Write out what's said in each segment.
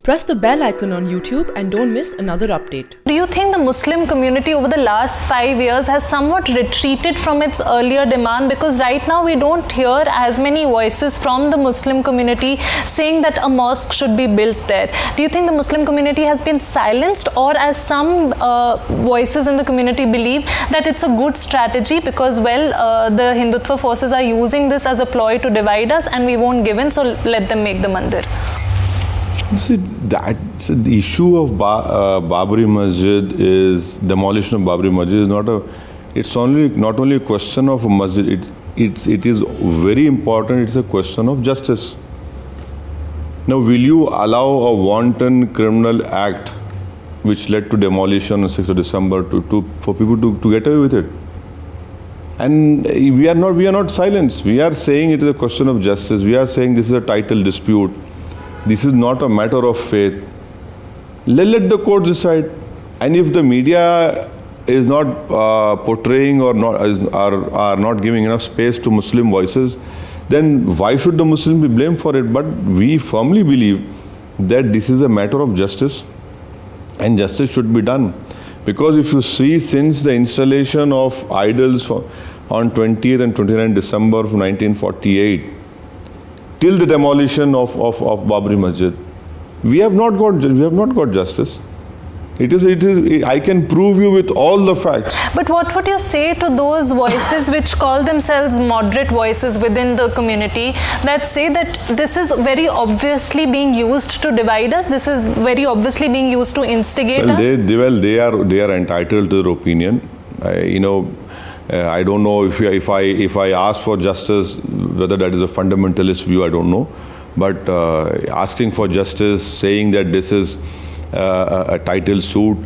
Press the bell icon on YouTube and don't miss another update. Do you think the Muslim community over the last 5 years has somewhat retreated from its earlier demand? Because right now we don't hear as many voices from the Muslim community saying that a mosque should be built there. Do you think the Muslim community has been silenced, or as some voices in the community believe that it's a good strategy because the Hindutva forces are using this as a ploy to divide us and we won't give in, so let them make the mandir? See, the issue of Babri Masjid is demolition of Babri Masjid is not only a question of a masjid. It is very important. It's a question of justice. Now, will you allow a wanton criminal act which led to demolition on 6th of December for people to get away with it? And we are not silenced. We are saying it is a question of justice. We are saying this is a title dispute. This is not a matter of faith. Let the court decide. And if the media is not portraying or are not giving enough space to Muslim voices, then why should the Muslim be blamed for it? But we firmly believe that this is a matter of justice, and justice should be done. Because if you see, since the installation of idols on 20th and 29th December of 1948, till the demolition of Babri Masjid, we have not got justice. It is. I can prove you with all the facts. But what would you say to those voices which call themselves moderate voices within the community that say that this is very obviously being used to divide us? This is very obviously being used to instigate us? They are entitled to their opinion. I don't know if I ask for justice, whether that is a fundamentalist view, I don't know. But asking for justice, saying that this is a title suit,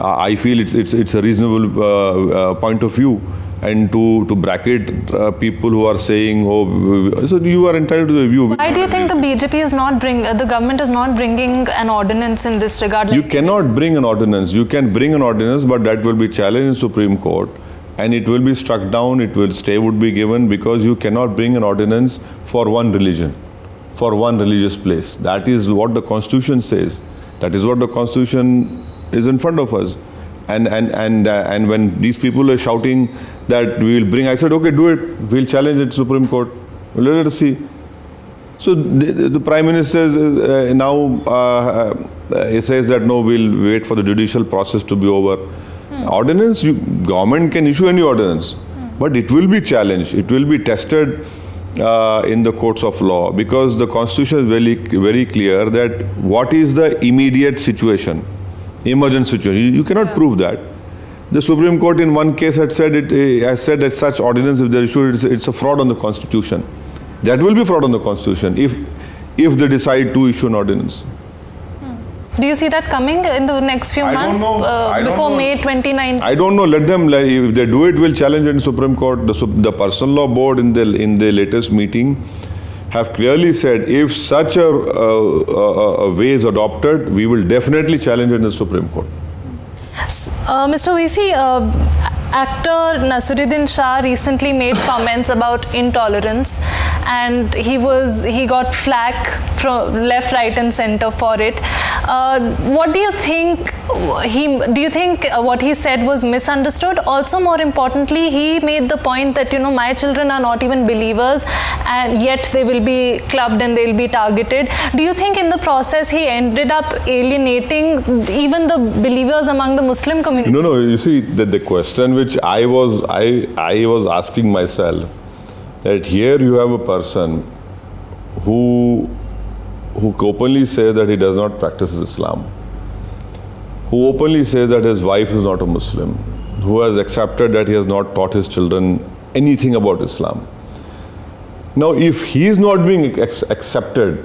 I feel it's a reasonable point of view. And to bracket people who are saying, so you are entitled to the view. Why do you think the government is not bringing an ordinance in this regard? You cannot bring an ordinance. You can bring an ordinance, but that will be challenged in Supreme Court. And it will be struck down, stay would be given, because you cannot bring an ordinance for one religion, for one religious place. That is what the Constitution says. That is what the Constitution is in front of us. And when these people are shouting that we will bring, I said, okay, do it. We'll challenge it to Supreme Court. Let us see. So the Prime Minister now he says that no, we'll wait for the judicial process to be over. Ordinance, government can issue any ordinance, but it will be challenged. It will be tested in the courts of law, because the Constitution is very, very clear that what is the immediate situation, emergent situation. You cannot prove that. The Supreme Court in one case has said that such ordinance, if they issue it's a fraud on the Constitution. That will be fraud on the Constitution if they decide to issue an ordinance. Do you see that coming in the next few months before May 29th? I don't know. Let them. If they do it, we'll challenge it in Supreme Court. The Personal Law Board in the latest meeting have clearly said if such a way is adopted, we will definitely challenge it in the Supreme Court. Mr. Owaisi, actor Naseeruddin Shah recently made comments about intolerance, and he got flack from left, right and center for it. What do you think? Do you think what he said was misunderstood? Also, more importantly, he made the point that my children are not even believers, and yet they will be clubbed and they will be targeted. Do you think in the process he ended up alienating even the believers among the Muslim community? No. You see, the question which I was asking myself, that here you have a person who openly says that he does not practice Islam, who openly says that his wife is not a Muslim, who has accepted that he has not taught his children anything about Islam. Now, if he is not being accepted,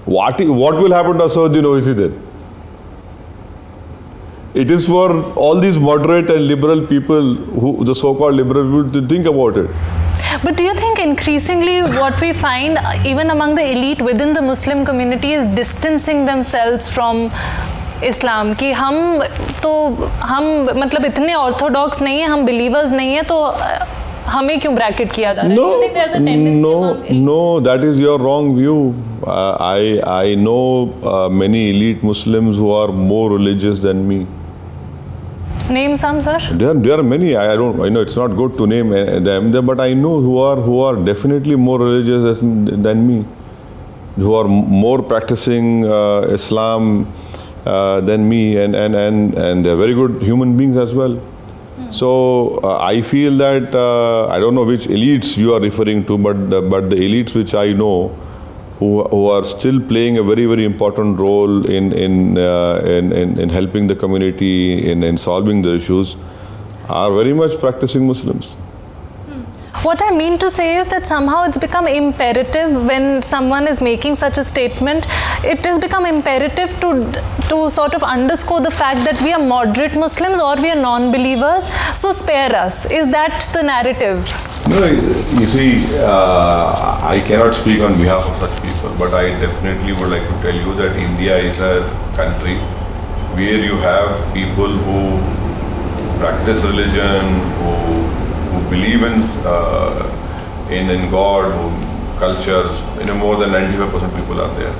what will happen to Asaduddin Owaisi then? It is for all these moderate and liberal people, the so-called liberal people, to think about it. But do you think increasingly what we find even among the elite within the Muslim community is distancing themselves from Islam? कि हम मतलब इतने orthodox नहीं है, हम believers नहीं है, तो हमें क्यों ब्रैकेट किया जा रहा है? Do you think there's a tendency among No, that is your wrong view. I know many elite Muslims who are more religious than me. Name some, sir. There are many. I know it's not good to name them, but I know who are definitely more religious than me, who are more practicing Islam than me, and they're very good human beings as well. So I feel that I don't know which elites you are referring to, but the elites which I know, who are still playing a very, very important role in helping the community in solving the issues, are very much practicing Muslims. What I mean to say is that somehow it's become imperative when someone is making such a statement, it has become imperative to sort of underscore the fact that we are moderate Muslims or we are non-believers, so spare us. Is that the narrative? No, you see, I cannot speak on behalf of such people, but I definitely would like to tell you that India is a country where you have people who practice religion, who believe in God, cultures. More than 95% people are there.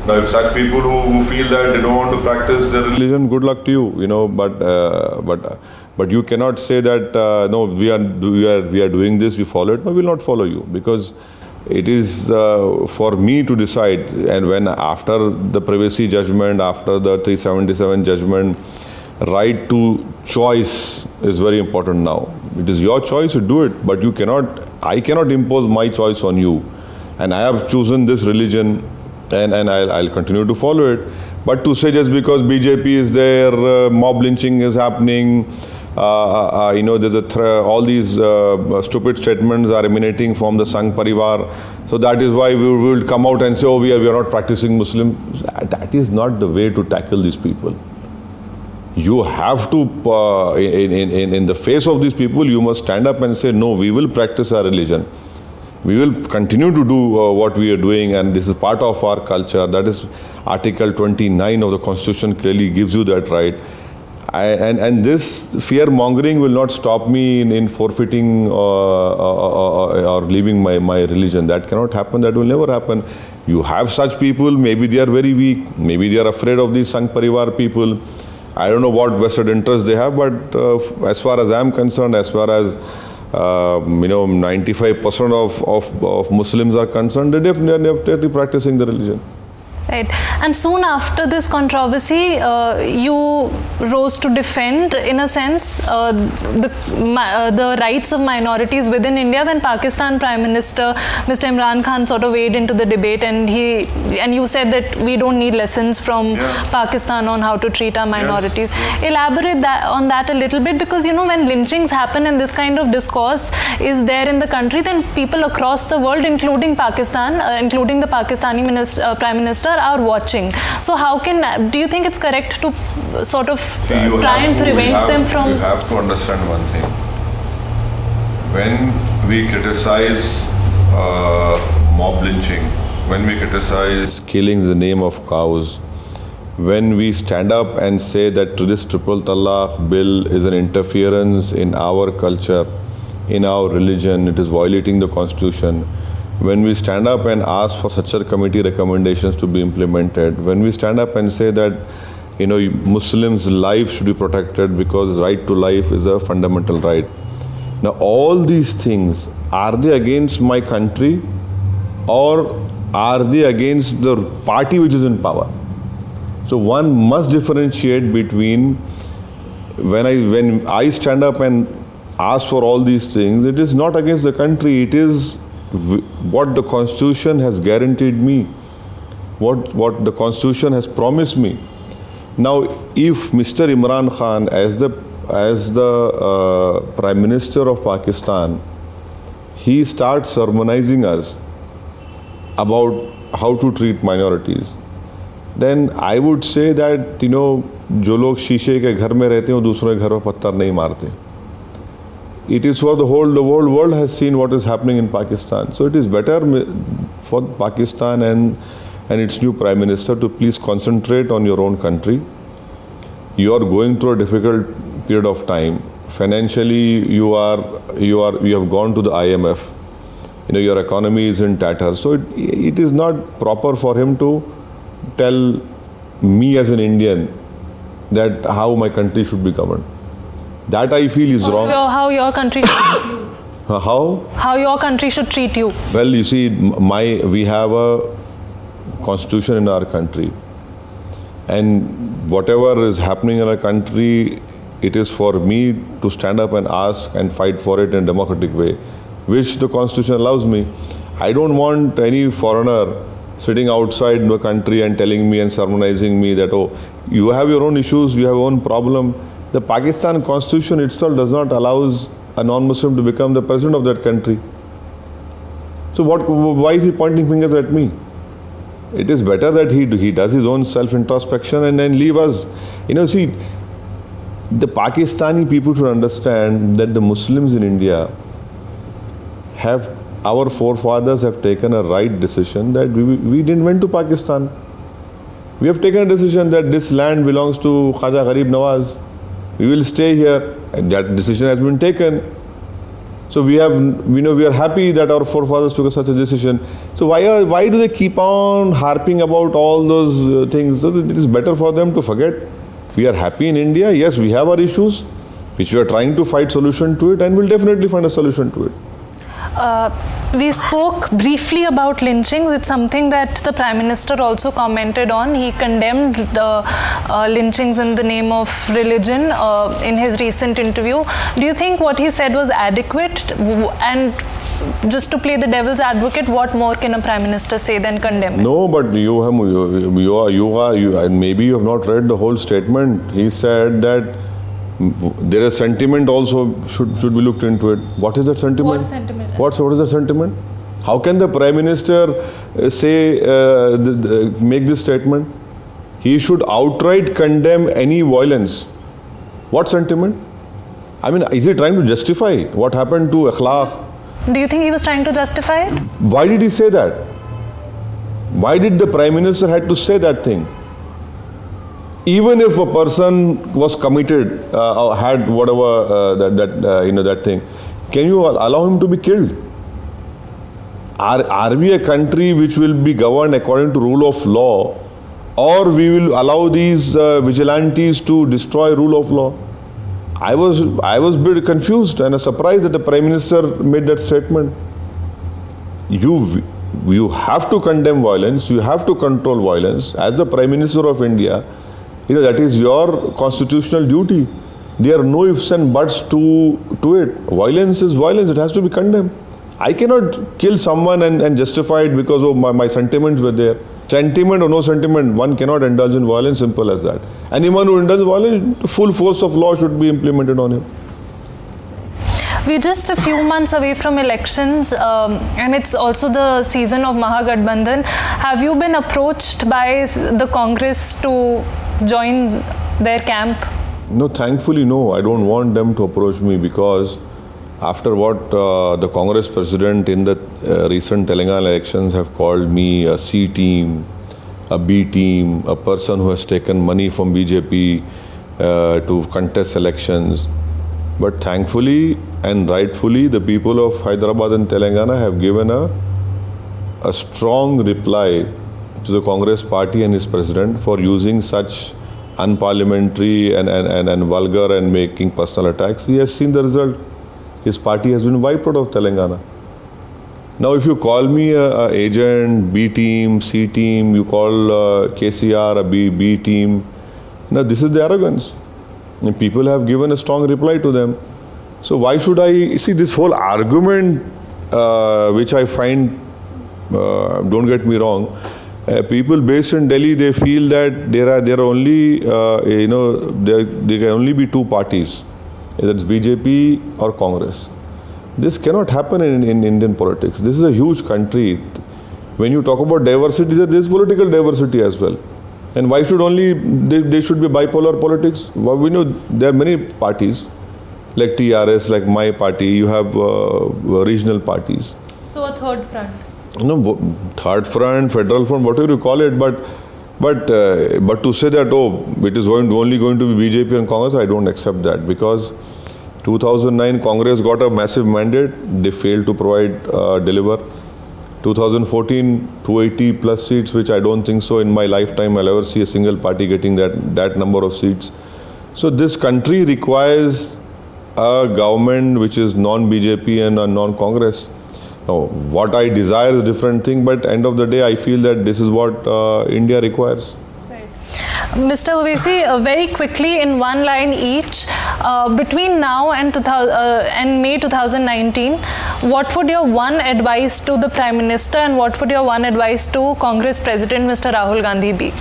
Now, if such people who feel that they don't want to practice their religion, good luck to you. But you cannot say that no, we are doing this, you follow it. No, we will not follow you, because it is for me to decide. And when after the privacy judgment, after the 377 judgment, right to choice is very important now. It is your choice to do it, but I cannot impose my choice on you. And I have chosen this religion, and I'll continue to follow it. But to say just because BJP is there, mob lynching is happening, there's all these stupid statements are emanating from the Sangh Parivar. So that is why we will come out and say, oh, we are not practicing Muslim. That is not the way to tackle these people. You have to, in the face of these people, you must stand up and say, no, we will practice our religion. We will continue to do what we are doing, and this is part of our culture. That is Article 29 of the Constitution clearly gives you that right. And this fear-mongering will not stop me in forfeiting or leaving my religion. That cannot happen. That will never happen. You have such people, maybe they are very weak, maybe they are afraid of these Sangh Parivar people. I don't know what vested interest they have, but as far as I am concerned, as far as 95% of Muslims are concerned, they are definitely practicing the religion. Right. And soon after this controversy, you rose to defend, in a sense, the rights of minorities within India when Pakistan Prime Minister Mr. Imran Khan sort of weighed into the debate, and you said that we don't need lessons from Pakistan on how to treat our minorities. Yes. Elaborate on that a little bit, because when lynchings happen and this kind of discourse is there in the country, then people across the world, including Pakistan, including the Pakistani Prime Minister, are watching. So do you think it's correct to sort of try and prevent them from... You have to understand one thing. When we criticize mob lynching, when we criticize killing in the name of cows, when we stand up and say that this triple talaq bill is an interference in our culture, in our religion, it is violating the constitution, when we stand up and ask for such a committee recommendations to be implemented, when we stand up and say that Muslims' life should be protected because right to life is a fundamental right. Now all these things, are they against my country or are they against the party which is in power? So one must differentiate between when I stand up and ask for all these things, it is not against the country, it is what the Constitution has guaranteed me, what the Constitution has promised me. Now, if Mr. Imran Khan, as the Prime Minister of Pakistan, he starts sermonizing us about how to treat minorities, then I would say that, जो लोग शीशे के घर में रहते हैं, दूसरों के घर में पत्थर नहीं मारते. It is for the whole world has seen what is happening in Pakistan. So it is better for Pakistan and its new Prime Minister to please concentrate on your own country. You are going through a difficult period of time. financially you have gone to the IMF. Your economy is in tatters. So it is not proper for him to tell me as an Indian that how my country should be governed. That I feel is wrong. How your country should treat you. How your country should treat you. Well, you see, we have a constitution in our country, and whatever is happening in our country, it is for me to stand up and ask and fight for it in a democratic way, which the constitution allows me. I don't want any foreigner sitting outside the country and telling me and sermonizing me that, oh, you have your own issues, you have your own problem. The Pakistan constitution itself does not allow a non-Muslim to become the president of that country. So why is he pointing fingers at me? It is better that he does his own self-introspection and then leave us. See, the Pakistani people should understand that the Muslims in India our forefathers have taken a right decision that we didn't went to Pakistan. We have taken a decision that this land belongs to Khaja Gharib Nawaz. We will stay here, and that decision has been taken. So we are happy that our forefathers took such a decision. So why do they keep on harping about all those things? So it is better for them to forget. We are happy in India. Yes, we have our issues, which we are trying to find solution to it, and we'll definitely find a solution to it. We spoke briefly about lynchings. It's something that the Prime Minister also commented on. He condemned lynchings in the name of religion in his recent interview. Do you think what he said was adequate? And just to play the devil's advocate, what more can a Prime Minister say than condemn it? No, but maybe you have not read the whole statement. He said that there is sentiment also should be looked into it. What is that sentiment? What sentiment? What is the sentiment? How can the Prime Minister make this statement? He should outright condemn any violence. What sentiment? Is he trying to justify what happened to akhlaq? Do you think he was trying to justify it? Why did he say that? Why did the Prime Minister had to say that thing? Even if a person was committed, had whatever that thing, can you allow him to be killed? Are we a country which will be governed according to rule of law, or we will allow these vigilantes to destroy rule of law? I was a bit confused and surprised that the Prime Minister made that statement. You have to condemn violence. You have to control violence. As the Prime Minister of India, that is your constitutional duty. There are no ifs and buts to it. Violence is violence. It has to be condemned. I cannot kill someone and justify it because my sentiments were there. Sentiment or no sentiment, one cannot indulge in violence, simple as that. Anyone who indulges in violence, full force of law should be implemented on him. We're just a few months away from elections, and it's also the season of Mahagathbandhan. Have you been approached by the Congress to join their camp? No, thankfully no. I don't want them to approach me, because after what the Congress president in the recent Telangana elections have called me a C team, a B team, a person who has taken money from BJP to contest elections. But thankfully and rightfully, the people of Hyderabad and Telangana have given a strong reply to the Congress party and its president for using such unparliamentary and vulgar and making personal attacks. He has seen the result. His party has been wiped out of Telangana. Now, if you call me a agent, B team, C team, you call KCR a B team, now this is the arrogance. And people have given a strong reply to them. So why should I see this whole argument, which I find, don't get me wrong, people based in Delhi, they feel that there are only, there can only be two parties, either it's BJP or Congress. This cannot happen in Indian politics. This is a huge country. When you talk about diversity, there is political diversity as well. And why should only they should be bipolar politics? Well, we know there are many parties, like TRS, like my party. You have regional parties. So a third front. No, third front, federal front, whatever you call it. But to say that it is only going to be BJP and Congress, I don't accept that, because 2009, Congress got a massive mandate. They failed to deliver. 2014, 280 plus seats, which I don't think so in my lifetime I'll ever see a single party getting that number of seats. So this country requires a government which is non-BJP and a non-Congress. Now, what I desire is a different thing, but end of the day, I feel that this is what India requires. Mr. Owaisi, very quickly in one line each, between now and May 2019, what would your one advice to the Prime Minister and what would your one advice to Congress President Mr. Rahul Gandhi be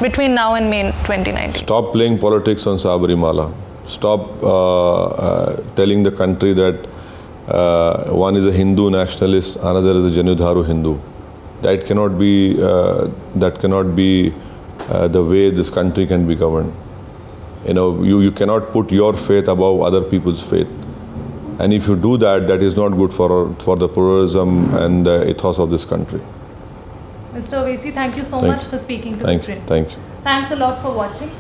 between now and May 2019? Stop playing politics on Sabarimala. Stop telling the country that one is a Hindu nationalist, another is a Janudharu Hindu. That cannot be the way this country can be governed. You cannot put your faith above other people's faith. And if you do that, that is not good for the pluralism and the ethos of this country. Mr. Owaisi, thank you so much for speaking to ThePrint. Thank you. Thanks a lot for watching.